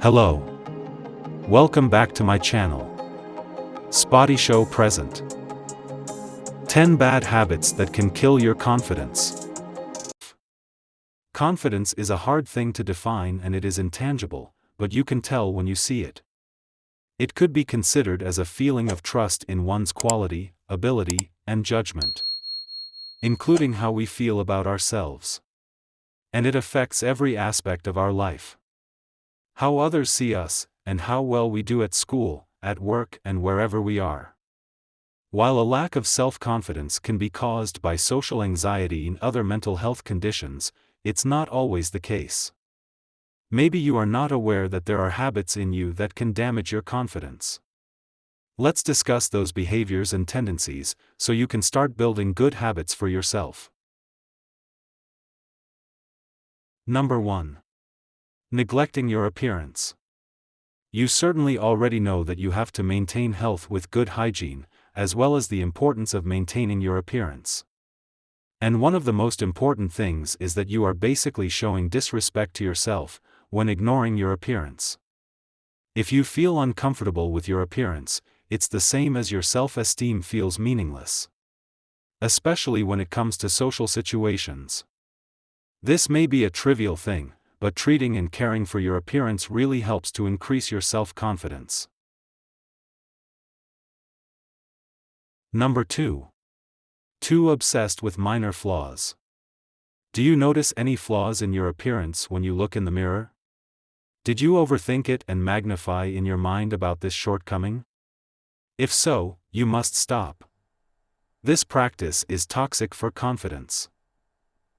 Hello. Welcome back to my channel. SpottyShoW present. 10 bad habits that can kill your confidence. Confidence is a hard thing to define and it is intangible, but you can tell when you see it. It could be considered as a feeling of trust in one's quality, ability, and judgment, including how we feel about ourselves. And it affects every aspect of our life. How others see us, and how well we do at school, at work, and wherever we are. While a lack of self-confidence can be caused by social anxiety and other mental health conditions, it's not always the case. Maybe you are not aware that there are habits in you that can damage your confidence. Let's discuss those behaviors and tendencies, so you can start building good habits for yourself. Number 1. Neglecting your appearance. You certainly already know that you have to maintain health with good hygiene, as well as the importance of maintaining your appearance. And one of the most important things is that you are basically showing disrespect to yourself when ignoring your appearance. If you feel uncomfortable with your appearance, it's the same as your self-esteem feels meaningless. Especially when it comes to social situations. This may be a trivial thing, but treating and caring for your appearance really helps to increase your self-confidence. Number 2. Too obsessed with minor flaws. Do you notice any flaws in your appearance when you look in the mirror? Did you overthink it and magnify in your mind about this shortcoming? If so, you must stop. This practice is toxic for confidence.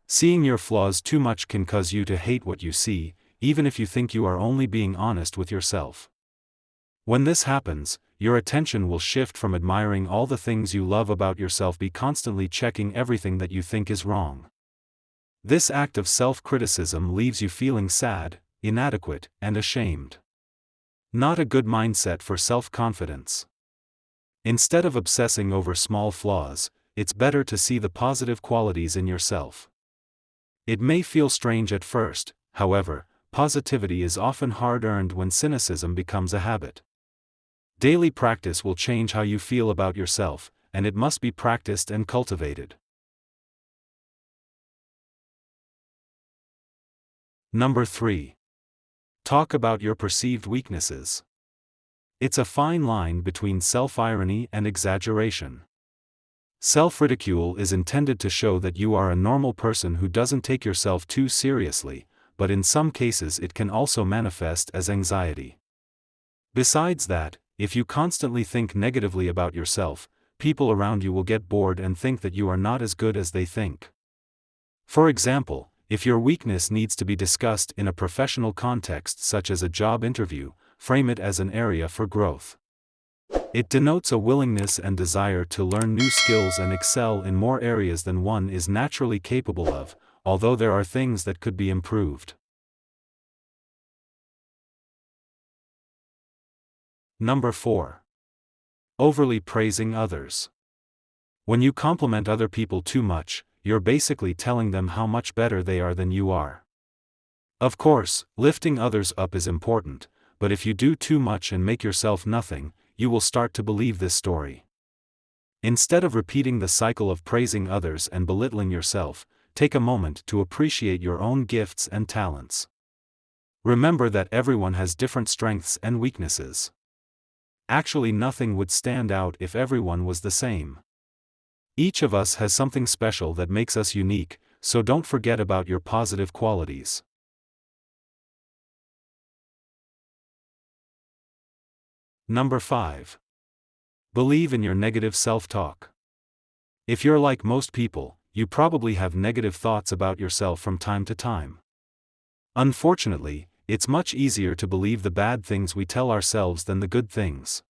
Seeing your flaws too much can cause you to hate what you see, even if you think you are only being honest with yourself. When this happens, your attention will shift from admiring all the things you love about yourself to constantly checking everything that you think is wrong. This act of self-criticism leaves you feeling sad, inadequate, and ashamed. Not a good mindset for self-confidence. Instead of obsessing over small flaws, it's better to see the positive qualities in yourself. It may feel strange at first, however, positivity is often hard-earned when cynicism becomes a habit. Daily practice will change how you feel about yourself, and it must be practiced and cultivated. Number 3. Talk about your perceived weaknesses. It's a fine line between self-irony and exaggeration. Self-ridicule is intended to show that you are a normal person who doesn't take yourself too seriously, but in some cases it can also manifest as anxiety. Besides that, if you constantly think negatively about yourself, people around you will get bored and think that you are not as good as they think. For example, if your weakness needs to be discussed in a professional context such as a job interview, frame it as an area for growth. It denotes a willingness and desire to learn new skills and excel in more areas than one is naturally capable of, although there are things that could be improved. Number 4. Overly praising others. When you compliment other people too much, you're basically telling them how much better they are than you are. Of course, lifting others up is important, but if you do too much and make yourself nothing, you will start to believe this story. Instead of repeating the cycle of praising others and belittling yourself, take a moment to appreciate your own gifts and talents. Remember that everyone has different strengths and weaknesses. Actually, nothing would stand out if everyone was the same. Each of us has something special that makes us unique, so don't forget about your positive qualities. Number 5. Believe in your negative self-talk. If you're like most people, you probably have negative thoughts about yourself from time to time. Unfortunately, it's much easier to believe the bad things we tell ourselves than the good things.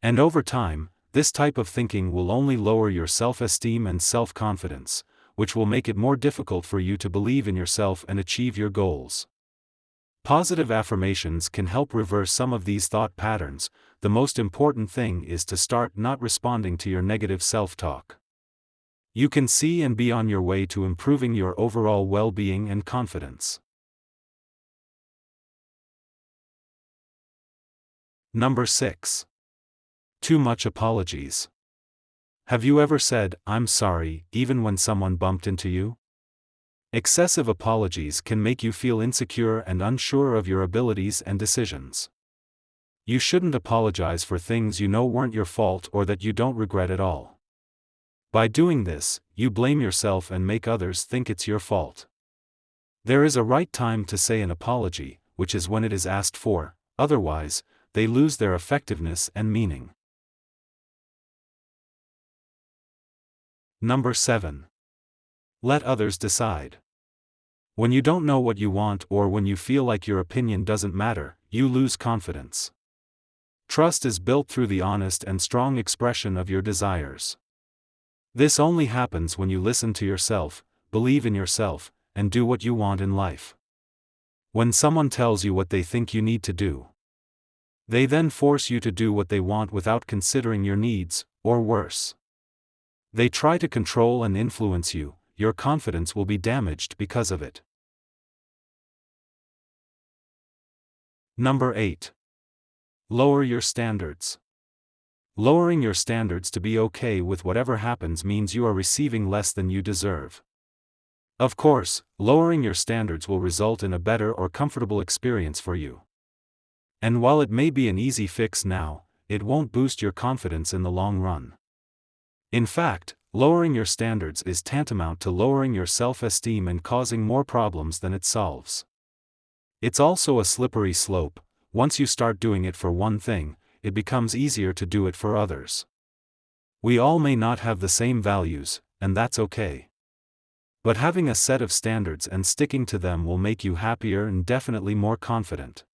And over time, this type of thinking will only lower your self-esteem and self-confidence, which will make it more difficult for you to believe in yourself and achieve your goals. Positive affirmations can help reverse some of these thought patterns. The most important thing is to start not responding to your negative self-talk. You can see and be on your way to improving your overall well-being and confidence. Number 6. Too much apologies. Have you ever said, "I'm sorry," even when someone bumped into you? Excessive apologies can make you feel insecure and unsure of your abilities and decisions. You shouldn't apologize for things you know weren't your fault or that you don't regret at all. By doing this, you blame yourself and make others think it's your fault. There is a right time to say an apology, which is when it is asked for, otherwise, they lose their effectiveness and meaning. Number 7. Let others decide. When you don't know what you want or when you feel like your opinion doesn't matter, you lose confidence. Trust is built through the honest and strong expression of your desires. This only happens when you listen to yourself, believe in yourself, and do what you want in life. When someone tells you what they think you need to do, they then force you to do what they want without considering your needs, or worse. They try to control and influence you. Your confidence will be damaged because of it. Number 8. Lower your standards. Lowering your standards to be okay with whatever happens means you are receiving less than you deserve. Of course, lowering your standards will result in a better or comfortable experience for you. And while it may be an easy fix now, it won't boost your confidence in the long run. In fact, lowering your standards is tantamount to lowering your self-esteem and causing more problems than it solves. It's also a slippery slope. Once you start doing it for one thing, it becomes easier to do it for others. We all may not have the same values, and that's okay. But having a set of standards and sticking to them will make you happier and definitely more confident.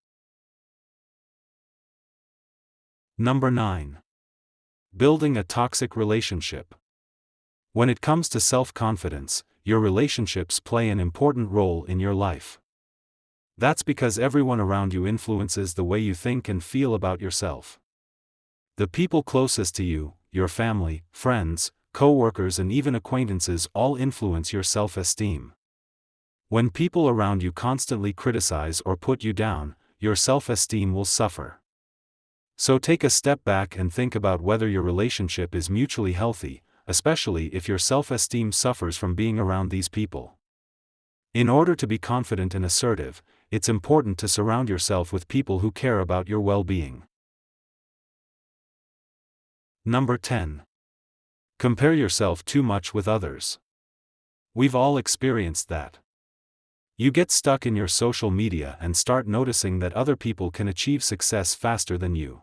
Number 9. Building a toxic relationship. When it comes to self-confidence, your relationships play an important role in your life. That's because everyone around you influences the way you think and feel about yourself. The people closest to you, your family, friends, co-workers and even acquaintances all influence your self-esteem. When people around you constantly criticize or put you down, your self-esteem will suffer. So take a step back and think about whether your relationship is mutually healthy, especially if your self-esteem suffers from being around these people. In order to be confident and assertive, it's important to surround yourself with people who care about your well-being. Number 10. Compare yourself too much with others. We've all experienced that. You get stuck in your social media and start noticing that other people can achieve success faster than you.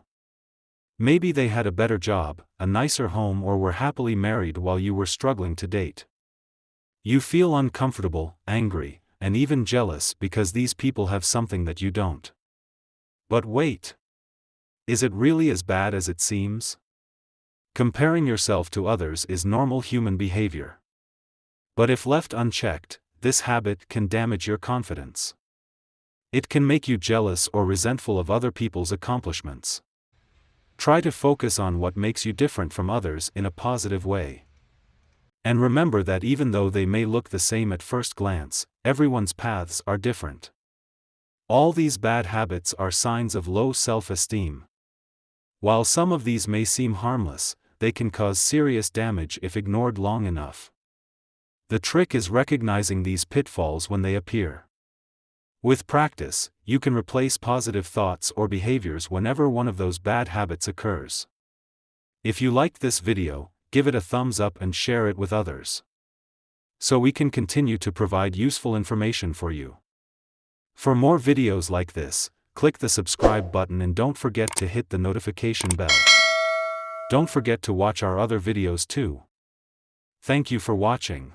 Maybe they had a better job, a nicer home, or were happily married while you were struggling to date. You feel uncomfortable, angry, and even jealous because these people have something that you don't. But wait. Is it really as bad as it seems? Comparing yourself to others is normal human behavior. But if left unchecked, this habit can damage your confidence. It can make you jealous or resentful of other people's accomplishments. Try to focus on what makes you different from others in a positive way. And remember that even though they may look the same at first glance, everyone's paths are different. All these bad habits are signs of low self-esteem. While some of these may seem harmless, they can cause serious damage if ignored long enough. The trick is recognizing these pitfalls when they appear. With practice, you can replace positive thoughts or behaviors whenever one of those bad habits occurs. If you liked this video, give it a thumbs up and share it with others, so we can continue to provide useful information for you. For more videos like this, click the subscribe button and don't forget to hit the notification bell. Don't forget to watch our other videos too. Thank you for watching.